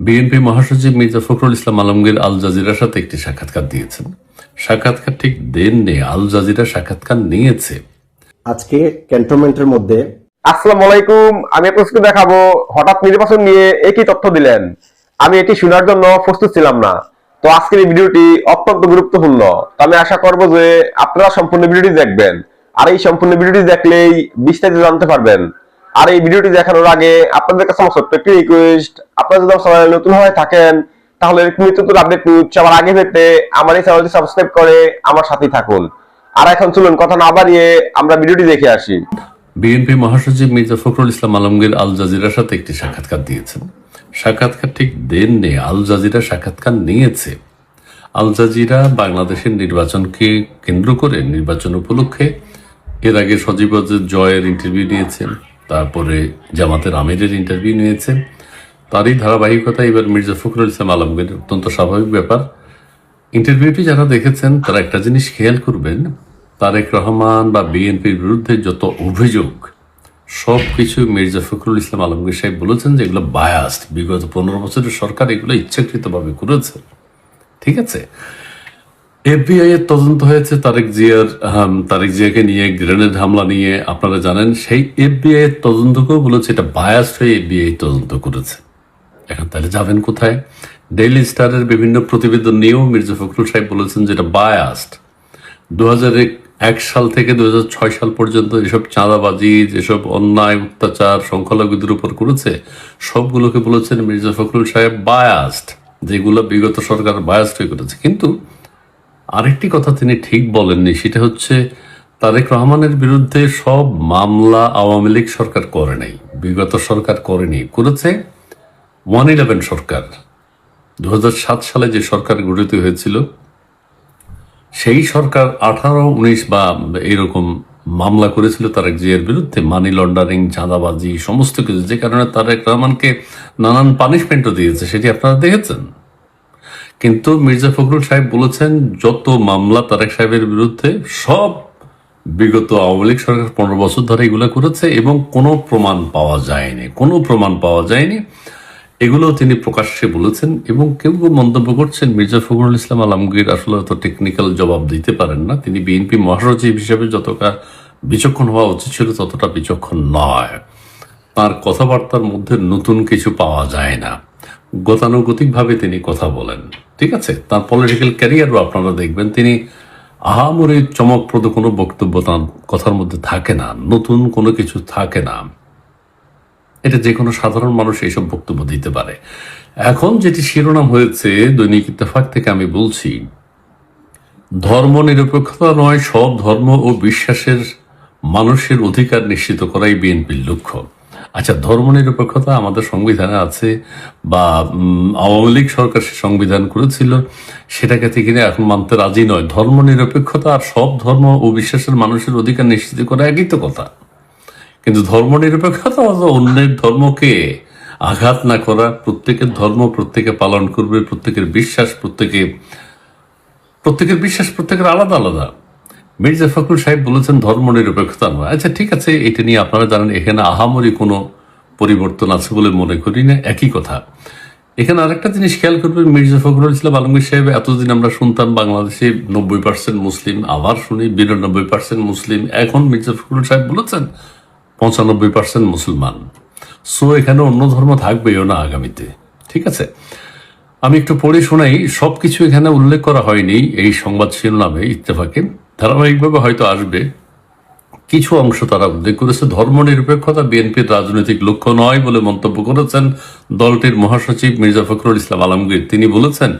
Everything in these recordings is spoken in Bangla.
বিএনপি মহাসচিব মির্জা ফখরুল ইসলাম আলমগীর আল জাজিরার সাথে একটি সাক্ষাৎকার দিয়েছেন। সাক্ষাৎকার ঠিক দেননি, আল জাজিরা সাক্ষাৎকার নিয়েছে। আজকে ক্যান্টনমেন্টের মধ্যে আসসালামু আলাইকুম, আমি আপনাকে দেখাবো হঠাৎ নির্বাচন নিয়ে একই তথ্য দিলেন। আমি এটি শোনার জন্য প্রস্তুত ছিলাম না। তো আজকের এই ভিডিওটি অত্যন্ত গুরুত্বপূর্ণ। তো আমি আশা করব যে আপনারা সম্পূর্ণ ভিডিওটি দেখবেন, আর এই সম্পূর্ণ ভিডিওটি দেখলেই বিস্তারিত জানতে পারবেন। আর এই ভিডিওটি দেখানোর আগে আপনাদের কাছে আমার ছোট্ট একটি রিকোয়েস্ট, আপনারা যদি চ্যানেলে নতুন হয়ে থাকেন তাহলে নিত্য নতুন আপডেট নিউজ সবার আগে পেতে আমার এই চ্যানেলটি সাবস্ক্রাইব করে আমার সাথেই থাকুন। আর এখন চলুন কথা না বাড়িয়ে আমরা ভিডিওটি দেখে আসি। বিএনপি মহাসচিব মির্জা ফখরুল ইসলাম আলমগীর আল জাজিরার সাথে একটি সাক্ষাৎকার দিয়েছেন। সাক্ষাৎকার ঠিক দেননি, আল জাজিরা সাক্ষাৎকার নিয়েছে। আল জাজিরা বাংলাদেশের নির্বাচনকে কেন্দ্র করে নির্বাচন উপলক্ষে এর আগে সজীব জয়ের ইন্টারভিউ নিয়েছেন, তারপরে জামাতের আমিরের ইন্টারভিউ নিয়েছেন। তারই ধারাবাহিকতা এবার মির্জা ফখরুল ইসলাম আলমগীর। অত্যন্ত স্বাভাবিক ব্যাপার। ইন্টারভিউটি যারা দেখেছেন তারা একটা জিনিস খেয়াল করবেন, তারেক রহমান বা বিএনপির বিরুদ্ধে যত অভিযোগ সবকিছু মির্জা ফখরুল ইসলাম আলমগীর সাহেব বলেছেন যে এগুলো বায়াসড। বিগত 15 বছরের সরকার এগুলো ইচ্ছাকৃতভাবে করেছে। ঠিক আছে, এফবিআই এর তদন্ত হয়েছে তারেক জিয়াকে নিয়ে, গ্রেনেড হামলা নিয়ে, আপনারা জানেন। সেই এফবিআই এর তদন্তকেও বলেছে এটা বায়াসড হয়ে এফবিআই তদন্ত করেছে। এখন তাহলে যাবেন কোথায়? ডেইলি স্টারের বিভিন্ন প্রতিবেদন নিয়েও মির্জা ফখরুল সাহেব বলেছেন যেটা বায়াসড। 2001 সাল থেকে 2006 সাল পর্যন্ত যেসব চাঁদাবাজি, যেসব অন্যায় অত্যাচার সংখ্যালঘুদের উপর করেছে সবগুলোকে বলেছেন মির্জা ফখরুল সাহেব বায়াসড, যেগুলো বিগত সরকার বায়াসড হয়ে করেছে। কিন্তু আরেকটি কথা তিনি ঠিক বলেননি, সেটা হচ্ছে তারেক রহমানের বিরুদ্ধে সব মামলা আওয়ামী লীগ সরকার করে নাই, বিগত সরকার করেনি, করেছে 111 সরকার। 2007 সালে যে সরকার গঠিত হয়েছিল সেই সরকার 18-19 বা এরকম মামলা করেছিল তারেক জিয়ার বিরুদ্ধে, মানি লন্ডারিং, চাঁদাবাজি, সমস্ত কিছু, যে কারণে তারেক রহমানকে নানান পানিশমেন্টও দিয়েছে, সেটি আপনারা দেখেছেন। কিন্তু মির্জা ফখরুল সাহেব বলেছেন যত মামলা তারেক সাহেবের বিরুদ্ধে সব বিগত আওয়ামী লীগ সরকার 15 বছর ধরে এগুলো করেছে এবং কোনো প্রমাণ পাওয়া যায়নি। এগুলো তিনি প্রকাশ্যে বলেছেন। এবং কেউ কেউ মন্তব্য করছেন মির্জা ফখরুল ইসলাম আলমগীর আসলে অত টেকনিক্যাল জবাব দিতে পারেন না, তিনি বিএনপি মহাসচিব হিসেবে যতটা বিচক্ষণ হওয়া উচিত ছিল ততটা বিচক্ষণ নয়। তার কথাবার্তার মধ্যে নতুন কিছু পাওয়া যায় না, গতানুগতিকভাবে তিনি কথা বলেন। ঠিক আছে, তার পলিটিক্যাল ক্যারিয়ারও আপনারা দেখবেন তিনি আহামরি চমকপ্রদ কোনো বক্তব্য তার কথার মধ্যে থাকে না, নতুন কোনো কিছু থাকে না। এটা যে কোনো সাধারণ মানুষ এইসব বক্তব্য দিতে পারে। এখন যেটি শিরোনাম হয়েছে দৈনিক ইত্তেফাক থেকে, আমি বলছি ধর্ম নিরপেক্ষতা নয়, সব ধর্ম ও বিশ্বাসের মানুষের অধিকার নিশ্চিত করাই বিএনপির লক্ষ্য। আচ্ছা, ধর্ম নিরপেক্ষতা আমাদের সংবিধানে আছে, বা আওয়ামী লীগ সরকার সে সংবিধান করেছিল, সেটাকে থেকে এখন মানতে রাজি নয়। ধর্ম নিরপেক্ষতা আর সব ধর্ম ও বিশ্বাসের মানুষের অধিকার নিশ্চিত করা একই তো কথা। কিন্তু ধর্ম নিরপেক্ষতা অন্যের ধর্মকে আঘাত না করা, প্রত্যেকের ধর্ম প্রত্যেকে পালন করবে, প্রত্যেকের বিশ্বাস প্রত্যেকের আলাদা আলাদা। মির্জা ফখরুল সাহেব বলেছেন ধর্ম নিরপেক্ষতা নয়। আচ্ছা ঠিক আছে, এটা নিয়ে আপনারা জানেন এখানে আহামরি কোনো পরিবর্তন আছে বলে মনে করি না, একই কথা। এখানে আরেকটা জিনিস খেয়াল করবেন, মির্জা ফখরুল ইসলাম আলমগীর সাহেব, এতদিন আমরা শুনতাম বাংলাদেশে 90% মুসলিম, আবার শুনি 92% মুসলিম, এখন মির্জা ফখরুল সাহেব বলেছেন 95% মুসলমান। সো এখানে অন্য ধর্ম থাকবেও না আগামীতে। ঠিক আছে, আমি একটু পড়ে শোনাই। সবকিছু এখানে উল্লেখ করা হয়নি এই সংবাদ শিরোনামে ইত্তেফাকে, ধারাবাহিকভাবে হয়তো আসবে। কিছু অংশ তারা উল্লেখ করেছে। ধর্ম নিরপেক্ষতা বিএনপির রাজনৈতিক লক্ষ্য নয় বলে মন্তব্য করেছেন দলটির মহাসচিব মির্জা ফখরুল ইসলাম আলমগীর। তিনি বলেছেন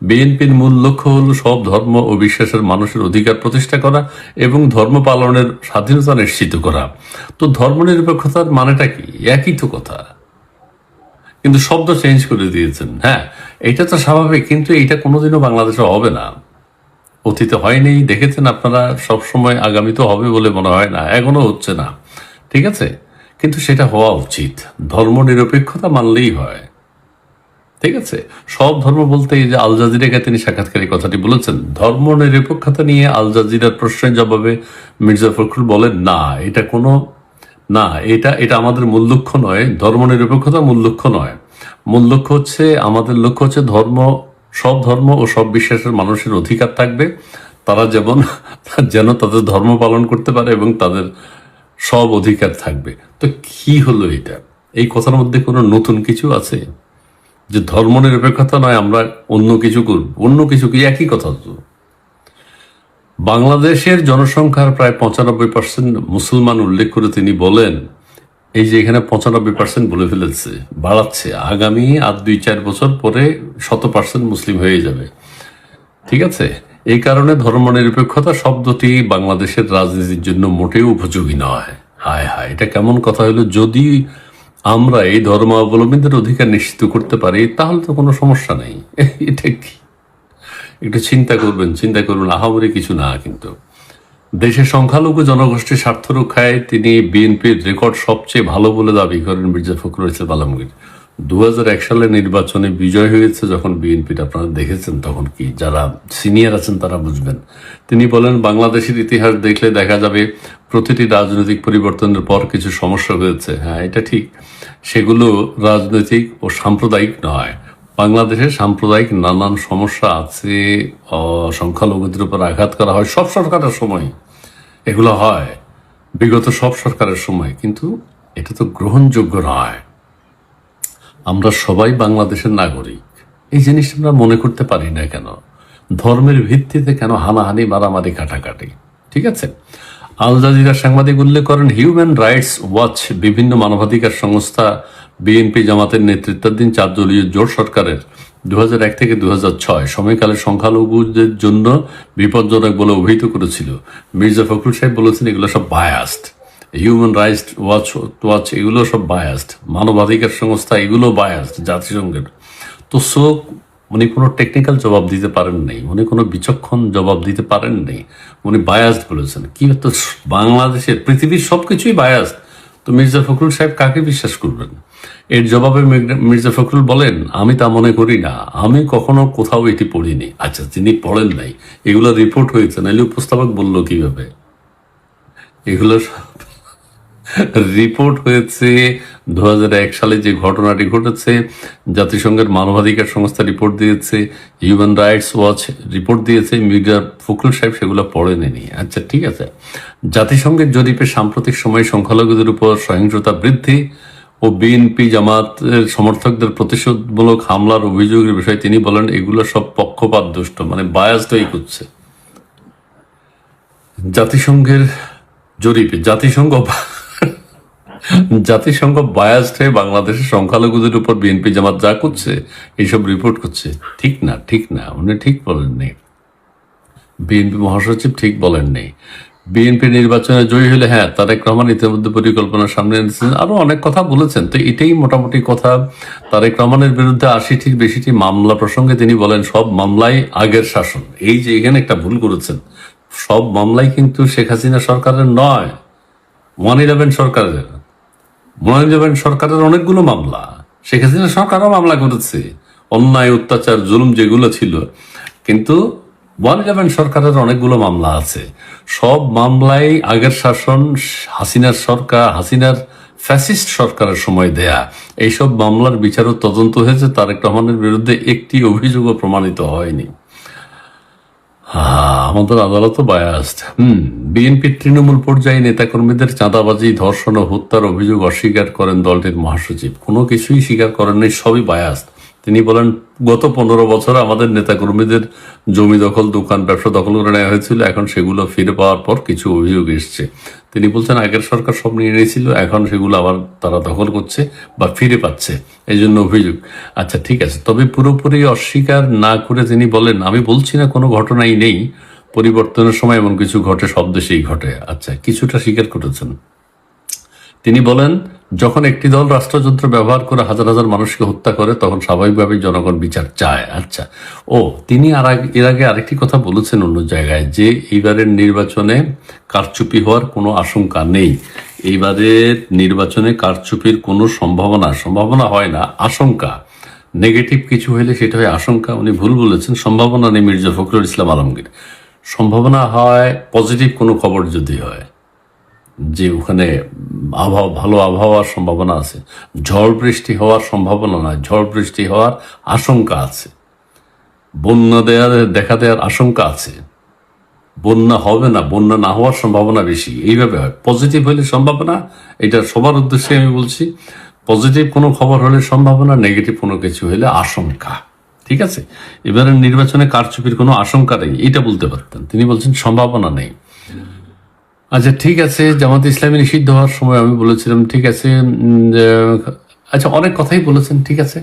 বিএনপির মূল লক্ষ্য হল সব ধর্ম ও বিশ্বাসের মানুষের অধিকার প্রতিষ্ঠা করা এবং ধর্ম পালনের স্বাধীনতা নিশ্চিত করা। তো ধর্ম নিরপেক্ষতার মানেটা কি? একই তো কথা, কিন্তু শব্দ চেঞ্জ করে দিয়েছেন। হ্যাঁ, এটা তো স্বাভাবিক, কিন্তু এটা কোনোদিনও বাংলাদেশে হবে না, অতীতে হয়নি, দেখেছেন আপনারা। সবসময় আগামী তো হবে বলে মনে হয় না, এখনো হচ্ছে না। ঠিক আছে, কিন্তু সেটা হওয়া উচিত। ধর্ম নিরপেক্ষতা মানলেই হয়। ঠিক আছে, সব ধর্ম বলতে এই যে আল জাজিরাকে তিনি সাক্ষাৎকারী কথাটি বলেছেন, ধর্ম নিরপেক্ষতা নিয়ে আল জাজিরার প্রশ্নের জবাবে মির্জা ফখরুল বলেন এটা আমাদের মূল লক্ষ্য নয়, ধর্ম নিরপেক্ষতা মূল লক্ষ্য নয়। মূল লক্ষ্য হচ্ছে, আমাদের লক্ষ্য হচ্ছে সব ধর্ম ও সব বিশ্বাসের মানুষের অধিকার থাকবে, তারা যেন তাদের ধর্ম পালন করতে পারে এবং তাদের সব অধিকার থাকবে। তো কি হলো এটা? এই কথার মধ্যে কোনো নতুন কিছু আছে? যে ধর্মনিরপেক্ষতা নয়, আমরা অন্য কিছু করব, অন্য কিছু কি? একই কথা তো। বাংলাদেশের জনসংখ্যার প্রায় 95% মুসলমান উল্লেখ করে তিনি বলেন, এই যে এখানে 95% বলে ফেলেছে, বাড়াচ্ছে, আগামী আর 2-4 বছর পরে 100% মুসলিম হয়ে যাবে। ঠিক আছে? এই কারণে ধর্মনিরপেক্ষতা শব্দটি বাংলাদেশের রাজনীতির জন্য মোটেও উপযোগী নয়। হায় হায়, এটা কেমন কথা হলো? যদি আমরা এই ধর্মাবলম্বীদের অধিকার নিশ্চিত করতে পারি তাহলে তো কোনো সমস্যা নেই। এটা কি? একটু চিন্তা করবেন, আহামরি কিছু না। কিন্তু দেশের সংখ্যালঘু জনগোষ্ঠীর স্বার্থ রক্ষায় তিনি বিএনপির রেকর্ড সবচেয়ে ভালো বলে দাবি করেন মির্জা ফখরুল ইসলাম আলমগীর। 2001 সালে নির্বাচনে বিজয় হয়েছে যখন বিএনপির, আপনারা দেখেছেন তখন কি, যারা সিনিয়র আছেন তারা বুঝবেন। তিনি বলেন, বাংলাদেশের ইতিহাস দেখলে দেখা যাবে প্রতিটি রাজনৈতিক পরিবর্তনের পর কিছু সমস্যা হয়েছে। হ্যাঁ, এটা ঠিক, সেগুলো রাজনৈতিক ও সাম্প্রদায়িক নয়। বাংলাদেশে সাম্প্রদায়িক নানান সমস্যা আছে, সংখ্যালঘুদের উপর আঘাত করা হয় সব সরকারের সময়, এগুলো হয় বিগত সব সরকারের সময়, কিন্তু এটা তো গ্রহণযোগ্য নয়। আমরা সবাই বাংলাদেশের নাগরিক, এই জিনিসটা আমরা মনে করতে পারি না কেন? ধর্মের ভিত্তিতে কেন হানাহানি, মারামারি, কাটাকাটি? ঠিক আছে। আল জাজিরার সাংবাদিক উল্লেখ করেন, হিউম্যান রাইটস ওয়াচ বিভিন্ন মানবাধিকার সংস্থা বিএনপি জামাতের নেতৃত্বাধীন 4 দলীয় জোট সরকারের 2001 থেকে 2006 সময়কালে সংখ্যালঘুদের জন্য বিপজ্জনক বলে অভিহিত করেছিল। মির্জা ফখরুল সাহেব বলেছেন এগুলো সব বায়াসড। হিউম্যান রাইটস ওয়াচ এগুলো সব বায়াসড, মানবাধিকার সংস্থা এগুলো বায়াসড, জাতিসংঘের। তো উনি কোনো টেকনিক্যাল জবাব দিতে পারেন নাই, উনি কোনো বিচক্ষণ জবাব দিতে পারেন নাই, উনি বায়াসড বলেছেন। কি তো বাংলাদেশের, পৃথিবীর সবকিছুই বায়াসড, তো মির্জা ফখরুল সাহেব কাকে বিশ্বাস করবেন? এর জবাবে মির্জা ফখরুল বলেন, আমি তা মনে করি না, আমি কখনো কোথাও এটি পড়িনি। আচ্ছা, তিনি পড়েন নাই, এগুলো রিপোর্ট হয়েছে, নাহলে উপস্থাপক বললো কিভাবে? এগুলো রিপোর্ট হয়েছে 2001 সালে যে ঘটনাটি ঘটেছে, জাতিসংঘের মানবাধিকার সংস্থা রিপোর্ট দিয়েছে, হিউম্যান রাইটস ওয়াচ রিপোর্ট দিয়েছে, মির্জা ফখরুল সাহেব সেগুলো পড়েননি। আচ্ছা, ঠিক আছে। জাতিসংঘের জরিপে সাম্প্রতিক সময়ে সংখ্যালঘুদের উপর সহিংসতা বৃদ্ধি ও বিএনপি জামাতের সমর্থকদের প্রতিশোধমূলক হামলার অভিযোগের বিষয়ে তিনি বলেন, এগুলো সব পক্ষপাত দুষ্ট, মানে বায়াসড হয়ে করছে। জাতিসংঘের জরিপে জাতিসংঘ বায়াসড হয়ে বাংলাদেশের সংখ্যালঘুদের উপর বিএনপি জামাত যা করছে, এইসব রিপোর্ট করছে। ঠিক না, উনি ঠিক বলেননি, বিএনপি মহাসচিব ঠিক বলেননি। বিএনপি নির্বাচনে জয়ী হলে, হ্যাঁ, তারেক রহমান ইতিমধ্যে পরিকল্পনা সামনে এনেছেন, আরো অনেক কথা বলেছেন। তো এটাই মোটামুটি কথা। তারেক রহমানের বিরুদ্ধে 80টির বেশিটি মামলা প্রসঙ্গে তিনি বলেন, সব মামলাই আগের শাসন। এই যে এখানে একটা ভুল করেছেন, সব মামলাই কিন্তু শেখ হাসিনা সরকারের নয়, 111 সরকারের। 111 সরকারের অনেকগুলো মামলা, শেখ হাসিনা সরকারও মামলা করেছে, অন্যায়, অত্যাচার, জুলুম যেগুলো ছিল, কিন্তু 111 সরকারের অনেকগুলো মামলা আছে। সব মামলাই আগের শাসন, হাসিনার ফ্যাসিস্ট সরকারের সময় দেয়া। এইসব মামলার বিচার ও তদন্ত হয়েছে, তারেক রহমানের বিরুদ্ধে একটি অভিযোগও প্রমাণিত হয়নি। আমাদের আদালত বায়াসড। বিএনপির তৃণমূল পর্যায়ে নেতাকর্মীদের চাঁদাবাজি, ধর্ষণ ও হত্যার অভিযোগ অস্বীকার করেন দলটির মহাসচিব। কোনো কিছুই স্বীকার করেননি, সবই বায়াসড। তিনি বলেন, গত 15 বছর আমাদের নেতাকর্মীদের জমি দখল, দোকান, ব্যবসা দখল করে নেওয়া হয়েছিল, এখন সেগুলো ফিরে পাওয়ার পর কিছু অভিযোগ এসছে। তিনি বলছেন, আগের সরকার সব নিয়ে নিয়েছিল, এখন সেগুলো আবার তারা দখল করছে বা ফিরে পাচ্ছে, এই জন্য অভিযোগ। আচ্ছা, ঠিক আছে। তবে পুরোপুরি অস্বীকার না করে তিনি বলেন, আমি বলছি না কোনো ঘটনাই নেই, পরিবর্তনের সময় এমন কিছু ঘটে, সব দেশেই ঘটে। আচ্ছা, কিছুটা স্বীকার করেছেন। তিনি বলেন, যখন একটি দল রাষ্ট্রযন্ত্র ব্যবহার করে হাজার হাজার মানুষকে হত্যা করে, তখন স্বাভাবিকভাবেই জনগণ বিচার চায়। আচ্ছা, তিনি এর আগে আরেকটি কথা বলেছেন অন্য জায়গায়, যে এইবারের নির্বাচনে কারচুপি হওয়ার কোনো আশঙ্কা নেই। এইবারের নির্বাচনে কারচুপির কোনো সম্ভাবনা হয় না, আশঙ্কা। নেগেটিভ কিছু হলে সেটা হয় আশঙ্কা। উনি ভুল বলেছেন, সম্ভাবনা নেই। মির্জা ফখরুল ইসলাম আলমগীর, সম্ভাবনা হয় পজিটিভ কোনো খবর যদি হয়, যে ওখানে ভালো আবহাওয়ার সম্ভাবনা আছে, ঝড় বৃষ্টি হওয়ার সম্ভাবনা নয়, ঝড় বৃষ্টি হওয়ার আশঙ্কা আছে, বন্যা দেখা দেওয়ার আশঙ্কা আছে। বন্যা হবে না, বন্যা না হওয়ার সম্ভাবনা বেশি, এইভাবে হয়। পজিটিভ হলে সম্ভাবনা, এটা সবার উদ্দেশ্যে আমি বলছি, পজিটিভ কোনো খবর হলে সম্ভাবনা, নেগেটিভ কোনো কিছু হলে আশঙ্কা। ঠিক আছে, এবারে নির্বাচনে কারচুপির কোনো আশঙ্কা নেই, এটা বলতে পারতেন। তিনি বলছেন সম্ভাবনা নেই। আচ্ছা ঠিক আছে, জামাত ইসলামী নিষিদ্ধ হওয়ার সময় আমি বলেছিলাম ঠিক আছে, আচ্ছা অনেক কথাই বলেছেন, ঠিক আছে।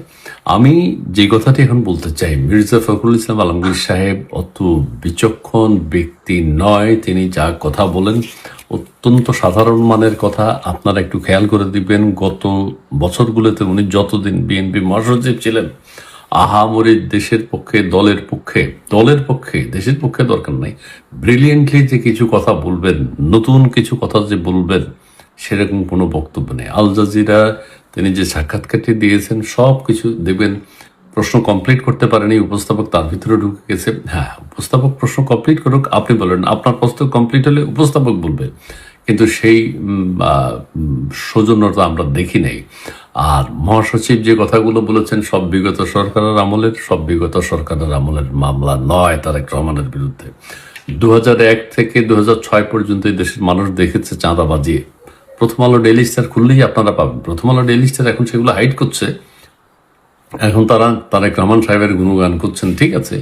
আমি যে কথাটি এখন বলতে চাই, মির্জা ফখরুল ইসলাম আলমগীর সাহেব অত বিচক্ষণ ব্যক্তি নয়। তিনি যা কথা বলেন অত্যন্ত সাধারণ মানের কথা। আপনারা একটু খেয়াল করে দিবেন, গত বছরগুলোতে উনি যতদিন বিএনপি মহাসচিব ছিলেন, আহামরি দেশের পক্ষে, দলের পক্ষে দেশের পক্ষে দরকার নাই, ব্রিলিয়েন্টলি যে কিছু কথা বলবেন, নতুন কিছু কথা যে বলবেন, সেরকম কোনো বক্তব্য নেই। আল জাজিরা তিনি যে সাক্ষাৎকারটি দিয়েছেন, সব কিছু দেখবেন। প্রশ্ন কমপ্লিট করতে পারেনি উপস্থাপক, তার ভিতরে ঢুকে গেছে। হ্যাঁ, উপস্থাপক প্রশ্ন কমপ্লিট করুক, আপনি বলেন, আপনার প্রশ্ন কমপ্লিট হলে উপস্থাপক বলবে, কিন্তু সেই সৌজন্যতা আমরা দেখি নাই। আর মহাসচিব যে কথাগুলো বলেছেন, সব বিগত সরকারের আমলের মামলা নয় তারেক রহমানের বিরুদ্ধে। 2001 থেকে 2006 পর্যন্ত এই দেশের মানুষ দেখেছে চাঁদাবাজি। প্রথম আলো ডেইলি স্টার খুললেই আপনারা পাবেন। প্রথম আলো ডেইলি স্টার এখন সেগুলো হাইড করছে, এখন তারা তারেক রহমান সাহেবের গুণগান করছেন, ঠিক আছে।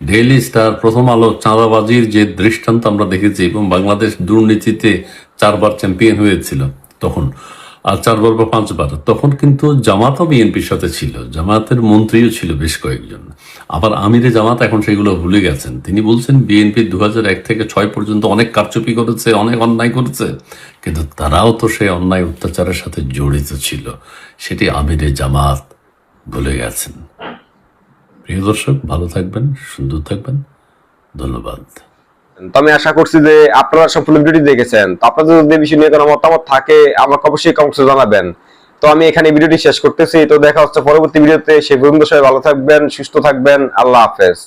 ডেইলি স্টার, প্রথম আলো চাঁদাবাজির যে দৃষ্টান্ত আমরা দেখেছি, এবং বাংলাদেশ দুর্নীতিতে 4 বার চ্যাম্পিয়ন হয়েছিল তখন, আর 4 বার বা 5 বার, তখন কিন্তু জামাতও বিএনপির সাথে ছিল, জামাতের মন্ত্রীও ছিল বেশ কয়েকজন। আবার আমিরে জামাত এখন সেগুলো ভুলে গেছেন। তিনি বলছেন বিএনপি 2001 থেকে 6 পর্যন্ত অনেক কারচুপি করেছে, অনেক অন্যায় করেছে, কিন্তু তারাও তো সেই অন্যায় অত্যাচারের সাথে জড়িত ছিল, সেটি আমিরে জামাত ভুলে গেছেন। প্রিয় দর্শক, ভালো থাকবেন, সুন্দর থাকবেন, ধন্যবাদ। তো আমি আশা করছি যে আপনারা সম্পূর্ণ ভিডিওটি দেখেছেন। তো আপনাদের যদি বিষয় নিয়ে কোনো মতামত থাকে আমাকে অবশ্যই কমেন্টে জানাবেন। তো আমি এখানে ভিডিওটি শেষ করতেছি। তো দেখা হচ্ছে পরবর্তী ভিডিওতে। সেই পর্যন্ত সবাই ভালো থাকবেন, সুস্থ থাকবেন। আল্লাহ হাফেজ।